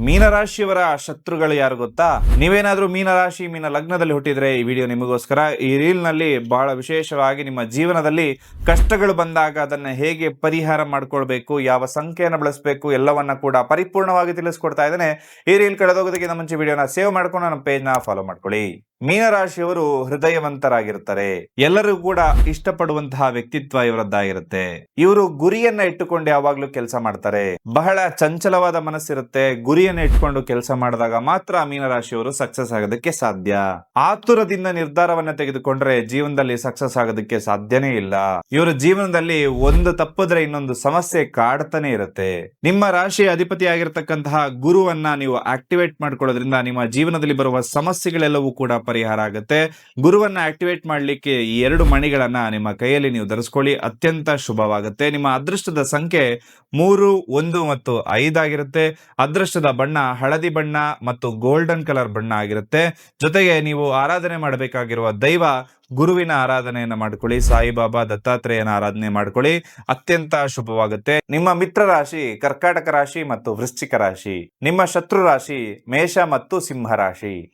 ಮೀನರಾಶಿಯವರ ಶತ್ರುಗಳು ಯಾರು ಗೊತ್ತಾ? ನೀವೇನಾದ್ರೂ ಮೀನರಾಶಿ ಮೀನ ಲಗ್ನದಲ್ಲಿ ಹುಟ್ಟಿದ್ರೆ ಈ ವಿಡಿಯೋ ನಿಮಗೋಸ್ಕರ. ಈ ರೀಲ್ ನಲ್ಲಿ ಬಹಳ ವಿಶೇಷವಾಗಿ ನಿಮ್ಮ ಜೀವನದಲ್ಲಿ ಕಷ್ಟಗಳು ಬಂದಾಗ ಅದನ್ನ ಹೇಗೆ ಪರಿಹಾರ ಮಾಡ್ಕೊಳ್ಬೇಕು, ಯಾವ ಸಂಖ್ಯೆಯನ್ನು ಬಳಸಬೇಕು ಎಲ್ಲವನ್ನ ಕೂಡ ಪರಿಪೂರ್ಣವಾಗಿ ತಿಳಿಸ್ಕೊಡ್ತಾ ಇದ್ದೇನೆ. ಈ ರೀಲ್ ಕಳೆದೋಗೋದಕ್ಕಿಂತ ಮುಂಚೆ ವಿಡಿಯೋನ ಸೇವ್ ಮಾಡ್ಕೊಂಡು ನಮ್ಮ ಪೇಜ್ ನ ಫಾಲೋ ಮಾಡ್ಕೊಳ್ಳಿ. ಮೀನರಾಶಿಯವರು ಹೃದಯವಂತರಾಗಿರುತ್ತಾರೆ. ಎಲ್ಲರೂ ಕೂಡ ಇಷ್ಟಪಡುವಂತಹ ವ್ಯಕ್ತಿತ್ವ ಇವರದ್ದಾಗಿರುತ್ತೆ. ಇವರು ಗುರಿಯನ್ನ ಇಟ್ಟುಕೊಂಡು ಯಾವಾಗ್ಲೂ ಕೆಲಸ ಮಾಡ್ತಾರೆ. ಬಹಳ ಚಂಚಲವಾದ ಮನಸ್ಸಿರುತ್ತೆ. ಗುರಿಯನ್ನ ಇಟ್ಕೊಂಡು ಕೆಲಸ ಮಾಡಿದಾಗ ಮಾತ್ರ ಮೀನರಾಶಿಯವರು ಸಕ್ಸಸ್ ಆಗೋದಕ್ಕೆ ಸಾಧ್ಯ. ಆತುರದಿಂದ ನಿರ್ಧಾರವನ್ನ ತೆಗೆದುಕೊಂಡ್ರೆ ಜೀವನದಲ್ಲಿ ಸಕ್ಸಸ್ ಆಗೋದಕ್ಕೆ ಸಾಧ್ಯನೇ ಇಲ್ಲ. ಇವರ ಜೀವನದಲ್ಲಿ ಒಂದು ತಪ್ಪಿದ್ರೆ ಇನ್ನೊಂದು ಸಮಸ್ಯೆ ಕಾಡ್ತಾನೆ ಇರುತ್ತೆ. ನಿಮ್ಮ ರಾಶಿಯ ಅಧಿಪತಿ ಆಗಿರತಕ್ಕಂತಹ ಗುರುವನ್ನ ನೀವು ಆಕ್ಟಿವೇಟ್ ಮಾಡ್ಕೊಳ್ಳೋದ್ರಿಂದ ನಿಮ್ಮ ಜೀವನದಲ್ಲಿ ಬರುವ ಸಮಸ್ಯೆಗಳೆಲ್ಲವೂ ಕೂಡ ಪರಿಹಾರ ಆಗುತ್ತೆ. ಗುರುವನ್ನ ಆಕ್ಟಿವೇಟ್ ಮಾಡ್ಲಿಕ್ಕೆ ಈ 2 ಮಣಿಗಳನ್ನ ನಿಮ್ಮ ಕೈಯಲ್ಲಿ ನೀವು ಧರಿಸ್ಕೊಳ್ಳಿ, ಅತ್ಯಂತ ಶುಭವಾಗುತ್ತೆ. ನಿಮ್ಮ ಅದೃಷ್ಟದ ಸಂಖ್ಯೆ 3, 1 ಮತ್ತು 5 ಆಗಿರುತ್ತೆ. ಅದೃಷ್ಟದ ಬಣ್ಣ ಹಳದಿ ಬಣ್ಣ ಮತ್ತು ಗೋಲ್ಡನ್ ಕಲರ್ ಬಣ್ಣ ಆಗಿರುತ್ತೆ. ಜೊತೆಗೆ ನೀವು ಆರಾಧನೆ ಮಾಡಬೇಕಾಗಿರುವ ದೈವ ಗುರುವಿನ ಆರಾಧನೆಯನ್ನ ಮಾಡ್ಕೊಳ್ಳಿ. ಸಾಯಿಬಾಬಾ, ದತ್ತಾತ್ರೇಯನ ಆರಾಧನೆ ಮಾಡ್ಕೊಳ್ಳಿ, ಅತ್ಯಂತ ಶುಭವಾಗುತ್ತೆ. ನಿಮ್ಮ ಮಿತ್ರ ರಾಶಿ ಕರ್ಕಾಟಕ ರಾಶಿ ಮತ್ತು ವೃಶ್ಚಿಕ ರಾಶಿ. ನಿಮ್ಮ ಶತ್ರು ರಾಶಿ ಮೇಷ ಮತ್ತು ಸಿಂಹ ರಾಶಿ.